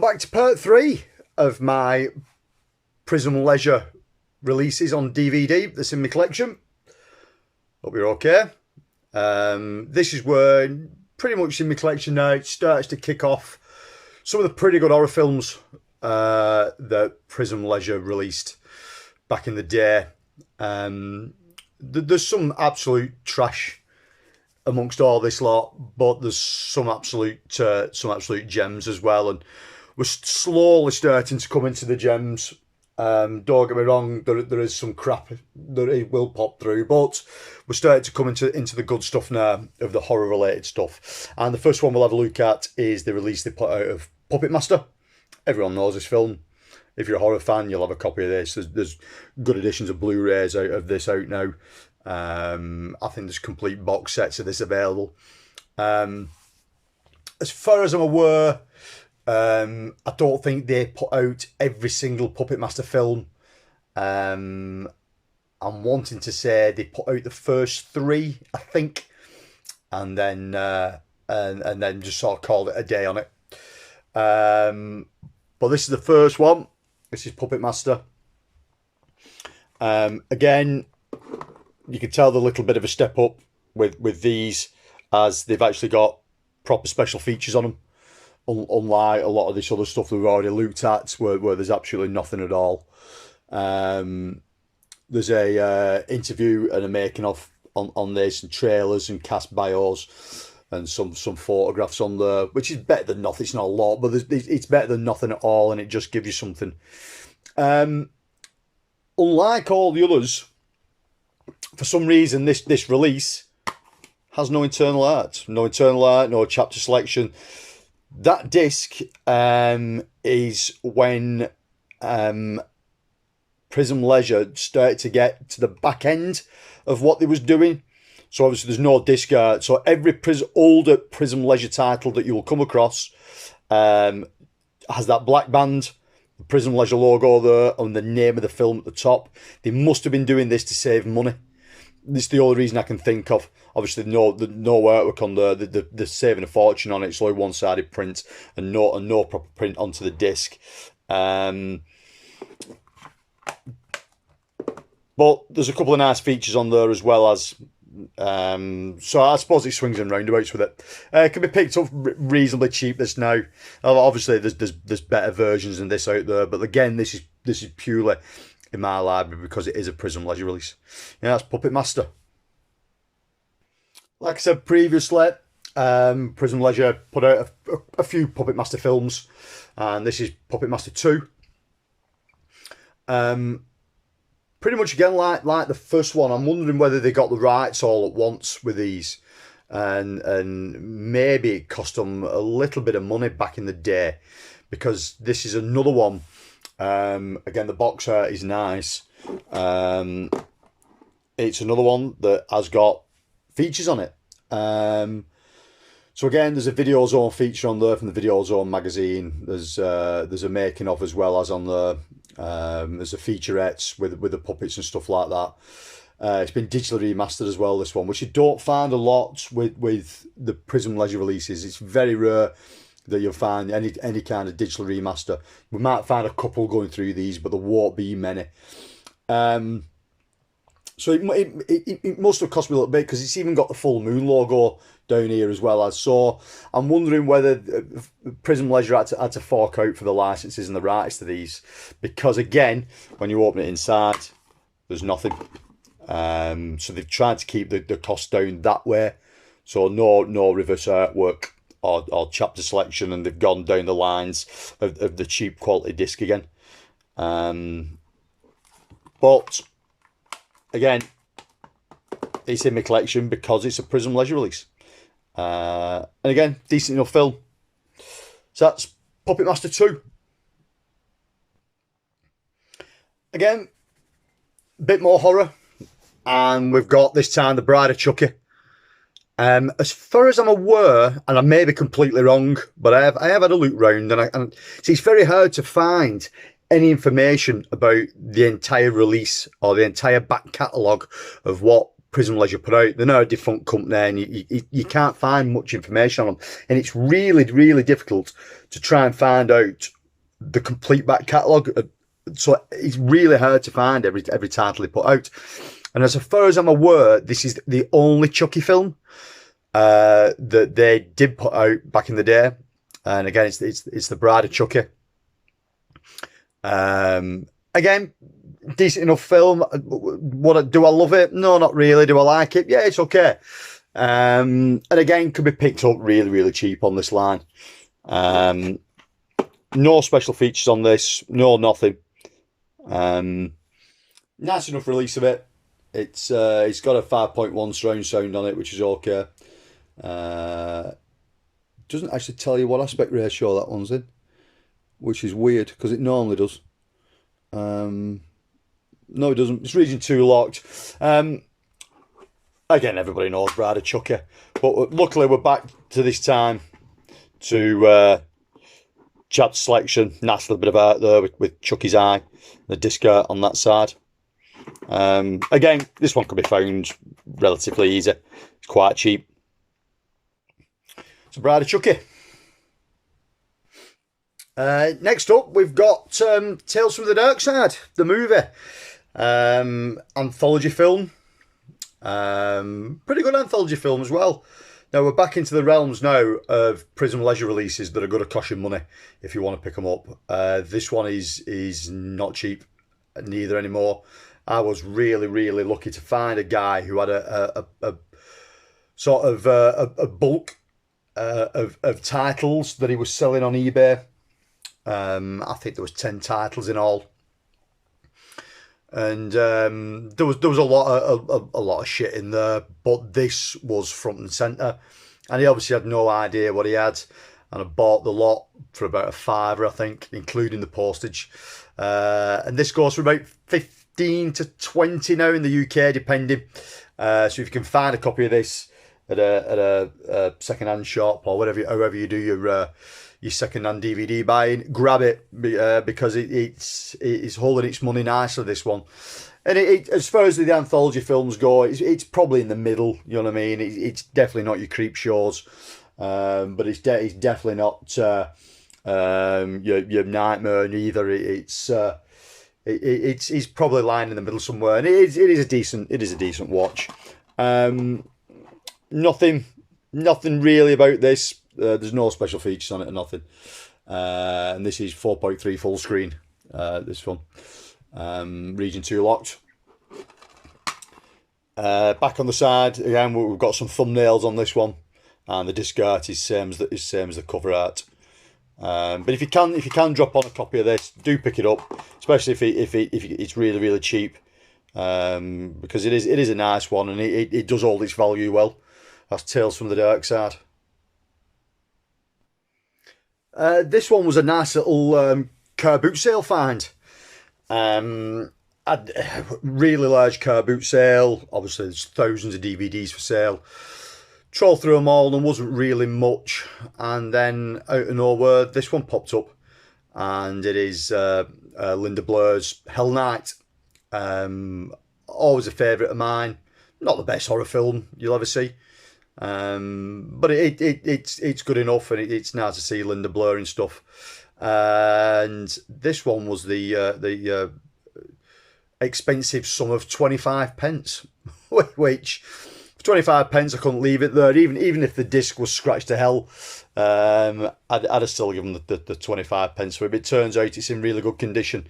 back to part 3 of my PRISM Leisure releases on DVD that's in my collection. Hope you're okay. This is where pretty much in my collection now it starts to kick off some of the pretty good horror films that PRISM Leisure released back in the day. There's some absolute trash amongst all this lot, but there's some absolute gems as well, and we're slowly starting to come into the gems. Don't get me wrong, there is some crap that it will pop through, but we're starting to come into the good stuff now of the horror related stuff. And the first one we'll have a look at is the release they put out of Puppet Master. Everyone knows this film. If you're a horror fan, you'll have a copy of this. There's good editions of Blu-rays out of this out now. I think there's complete box sets of this available. As far as I'm aware, I don't think they put out every single Puppet Master film. I'm wanting to say they put out the first 3, I think, and then just sort of called it a day on it. But this is the first one. This is Puppet Master. Again, you can tell the little bit of a step up with these, as they've actually got proper special features on them, unlike a lot of this other stuff that we've already looked at, where there's absolutely nothing at all. There's a interview and a making of on this, and trailers and cast bios, and some photographs on there, which is better than nothing. It's not a lot, but it's better than nothing at all, and it just gives you something. Unlike all the others, for some reason this release has no internal art, no chapter selection. That disc is when PRISM Leisure started to get to the back end of what they was doing. So obviously there's no disc art. So every older PRISM Leisure title that you will come across has that black band, the PRISM Leisure logo there, and the name of the film at the top. They must have been doing this to save money. This is the only reason I can think of. Obviously, no artwork on there. They're saving a fortune on it. It's only one-sided print and no proper print onto the disc. But there's a couple of nice features on there as well as. So I suppose it swings and roundabouts with it. It can be picked up reasonably cheap. This now, obviously there's better versions than this out there. But again, this is purely in my library because it is a PRISM Leisure release. Yeah, that's Puppet Master. Like I said previously, PRISM Leisure put out a few Puppet Master films, and this is Puppet Master 2. Pretty much again like the first one. I'm wondering whether they got the rights all at once with these, and maybe it cost them a little bit of money back in the day, because this is another one. Again, the box art is nice. It's another one that has got features on it. So again, there's a Video Zone feature on there from the Video Zone magazine. There's a making of as well as on there. There's a featurettes with the puppets and stuff like that. It's been digitally remastered as well, this one, which you don't find a lot with the PRISM Leisure releases. It's very rare that you'll find any kind of digital remaster. We might find a couple going through these, but there won't be many. So it must have cost me a little bit, because it's even got the Full Moon logo down here as well as. So I'm wondering whether PRISM Leisure had to fork out for the licenses and the rights to these, because again, when you open it inside, there's nothing. So they've tried to keep the cost down that way. So no reverse artwork or chapter selection, and they've gone down the lines of the cheap quality disc again. But again, it's in my collection because it's a PRISM Leisure release. And again, decent enough film. So that's Puppet Master 2. Again, a bit more horror. And we've got this time The Bride of Chucky. As far as I'm aware, and I may be completely wrong, but I have had a look round, and see, it's very hard to find any information about the entire release or the entire back catalogue of what PRISM Leisure put out. They're now a defunct company, and you can't find much information on them. And it's really, really difficult to try and find out the complete back catalogue. So it's really hard to find every title they put out. And as far as I'm aware, this is the only Chucky film that they did put out back in the day. And again, it's the Bride of Chucky. Again, decent enough film. Do I love it? No, not really. Do I like it? Yeah, it's okay. And again, could be picked up really, really cheap on this line. No special features on this. No, nothing. Nice enough release of it. It's got a 5.1 surround sound on it, which is okay. Doesn't actually tell you what aspect ratio that one's in, which is weird because it normally does. No, it doesn't. It's region 2 locked. Again, everybody knows Bride of Chucky, but luckily we're back to this time to chapter selection. Nice little bit of art there with Chucky's eye, the disc art on that side. Again, this one can be found relatively easy. It's quite cheap. So Bride of Chucky. Next up, we've got Tales from the Dark Side, the movie. Anthology film. Pretty good anthology film as well. Now we're back into the realms now of PRISM Leisure releases that are going to cost you money if you want to pick them up. This one is not cheap, neither anymore. I was really, really lucky to find a guy who had a sort of a bulk of titles that he was selling on eBay. I think there was 10 titles in all, and there was a lot of shit in there, but this was front and centre, and he obviously had no idea what he had, and I bought the lot for about £5, I think, including the postage. And this goes for about 15 to 20 now in the UK, depending. So if you can find a copy of this at a second-hand shop or whatever, however you do your second-hand DVD buying, grab it because it's holding its money nicely, this one. And as far as the anthology films go, it's probably in the middle, you know what I mean? It's definitely not your creep shows, but it's definitely not your Nightmare neither. It's probably lying in the middle somewhere, and it is a decent watch. Nothing really about this. There's no special features on it or nothing. And this is 4.3 full screen, this one. Region 2 locked. Back on the side, again, we've got some thumbnails on this one. And the disc art is same as the cover art. But if you can drop on a copy of this, do pick it up, especially if it's really, really cheap. Because it is a nice one, and it does hold its value well. That's Tales from the Dark Side. This one was a nice little car boot sale find. A really large car boot sale. Obviously, there's thousands of DVDs for sale. Trolled through them all, and there wasn't really much. And then, out of nowhere, this one popped up. And it is Linda Blair's Hell Night. Always a favourite of mine. Not the best horror film you'll ever see. But it's good enough, and it's nice to see Linda Blair and stuff. And this one was the expensive sum of 25 pence, which for 25 pence I couldn't leave it there. Even if the disc was scratched to hell, I'd have still given the 25 pence for it. But it turns out it's in really good condition.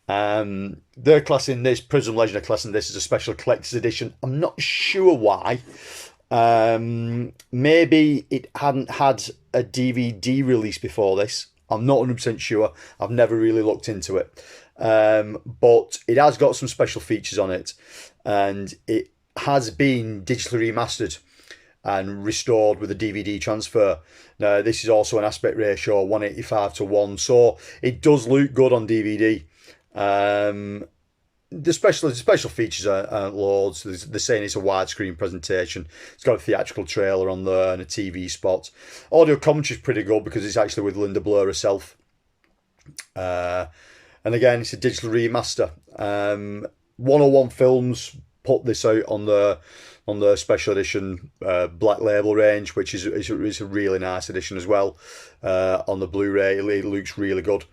They're classing this, PRISM Leisure are classing this as a special collector's edition. I'm not sure why. Maybe it hadn't had a DVD release before this. I'm not 100% sure. I've never really looked into it. But it has got some special features on it, and it has been digitally remastered and restored with a DVD transfer. Now, this is also an aspect ratio 185:1, so it does look good on DVD. The special features aren't loads. They're saying it's a widescreen presentation. It's got a theatrical trailer on there and a TV spot. Audio commentary is pretty good because it's actually with Linda Blair herself. And again, it's a digital remaster. 101 Films put this out on the special edition Black Label range, which is a really nice edition as well. On the Blu-ray, it looks really good.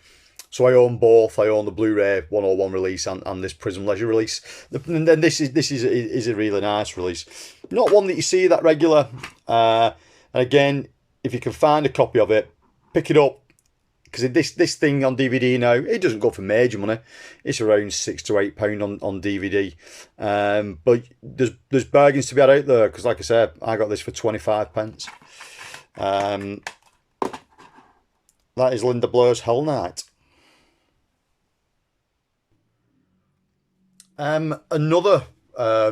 So I own both. I own the Blu-ray 101 release and this Prism Leisure release. And then this is a really nice release. Not one that you see that regular. And again, if you can find a copy of it, pick it up. Because this thing on DVD now, it doesn't go for major money. It's around £6 to £8 on DVD. But there's bargains to be had out there. Because like I said, I got this for 25p. That is Linda Blair's Hell Night. Another, I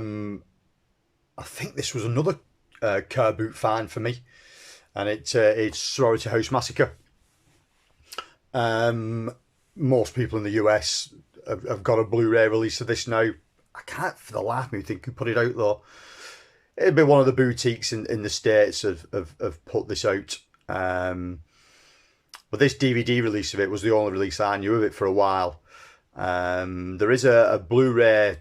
think this was another car boot find for me. And it's Sorority House Massacre. Most people in the US have got a Blu-ray release of this now. I can't for the life of me think who put it out though. It'd be one of the boutiques in the States have put this out. But this DVD release of it was the only release I knew of it for a while. There is a Blu-ray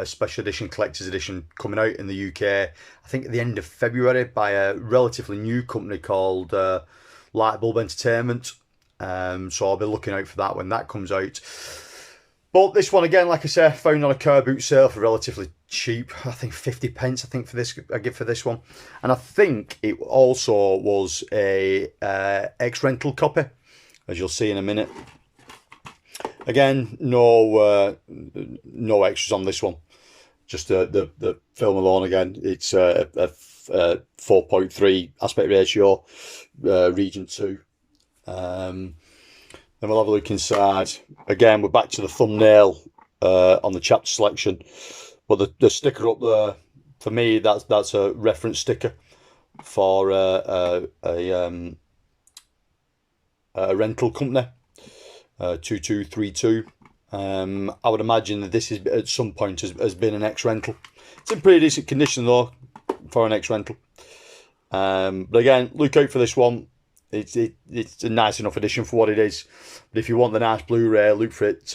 special edition, collector's edition coming out in the UK, I think at the end of February, by a relatively new company called Lightbulb Entertainment. So I'll be looking out for that when that comes out. But this one again, like I said, found on a car boot sale for relatively cheap. I think 50p. I think for this, I give for this one, and I think it also was a ex-rental copy, as you'll see in a minute. Again, no extras on this one. Just the film alone. Again, it's a 4.3 aspect ratio, region 2. Then we'll have a look inside. Again, we're back to the thumbnail on the chapter selection, but the sticker up there, for me, that's a reference sticker for a rental company, 2232. I would imagine that this is at some point has been an ex-rental. It's in pretty decent condition though for an ex-rental. But again, look out for this one. It's a nice enough edition for what it is. But if you want the nice Blu-ray, look for it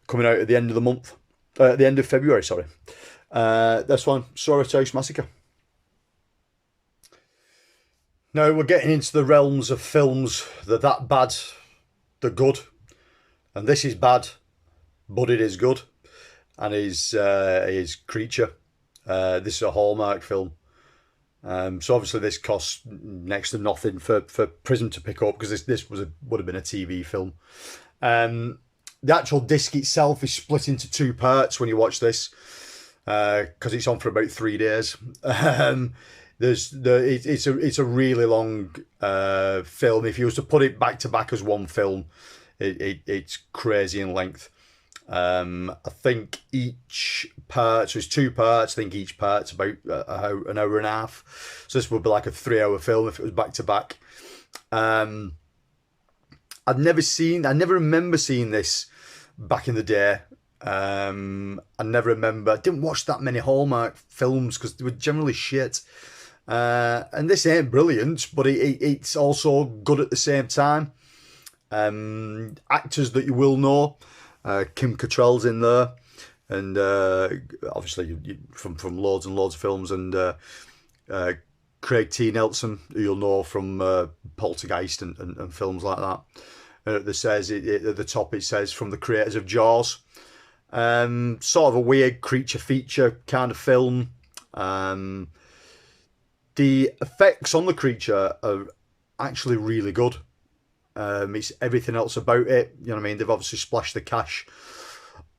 coming out at the end of the month, at the end of February. Sorry. This one, Sorority House Massacre. Now we're getting into the realms of films that bad, they're good, and this is bad, but it is good, and is Creature. This is a Hallmark film. So obviously this costs next to nothing for Prism to pick up, because this would have been a TV film. The actual disc itself is split into 2 parts when you watch this, because it's on for about 3 days. It's a really long film. If you was to put it back to back as one film, it's crazy in length. I think each part, so it's 2 parts. I think each part's about an hour and a half. So this would be like a 3-hour film if it was back to back. I never remember seeing this back in the day. I didn't watch that many Hallmark films because they were generally shit. And this ain't brilliant, but it's also good at the same time. Actors that you will know. Kim Cattrall's in there, and obviously from loads and loads of films, and Craig T. Nelson, who you'll know from Poltergeist and films like that. At the top it says from the creators of Jaws. Sort of a weird creature feature kind of film. The effects on the creature are actually really good. It's everything else about it. You know what I mean? They've obviously splashed the cash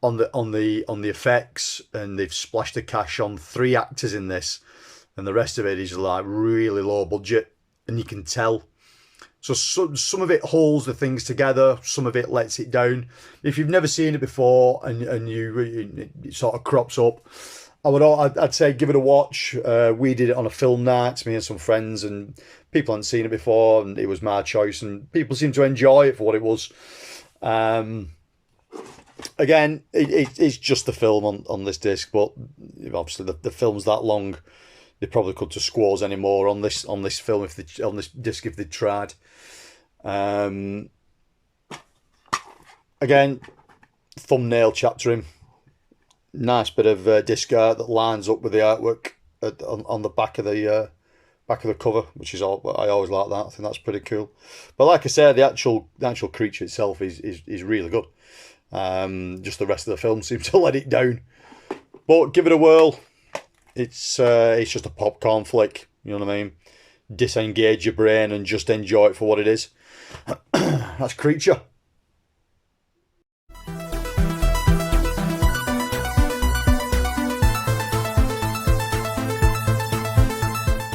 on the effects, and they've splashed the cash on 3 actors in this, and the rest of it is like really low budget, and you can tell. So some of it holds the things together, some of it lets it down. If you've never seen it before and it sort of crops up, I'd say give it a watch. We did it on a film night, me and some friends, and people hadn't seen it before, and it was my choice, and people seemed to enjoy it for what it was. Again, it's just the film on this disc, but obviously the film's that long, they probably couldn't have squaws anymore on this film on this disc if they tried. Again, thumbnail chaptering. Nice bit of disc art that lines up with the artwork on the back of the back of the cover, which is all I always like that. I think that's pretty cool. But like I said, the actual creature itself is really good. Just the rest of the film seems to let it down. But give it a whirl. It's just a popcorn flick. You know what I mean? Disengage your brain and just enjoy it for what it is. That's Creature.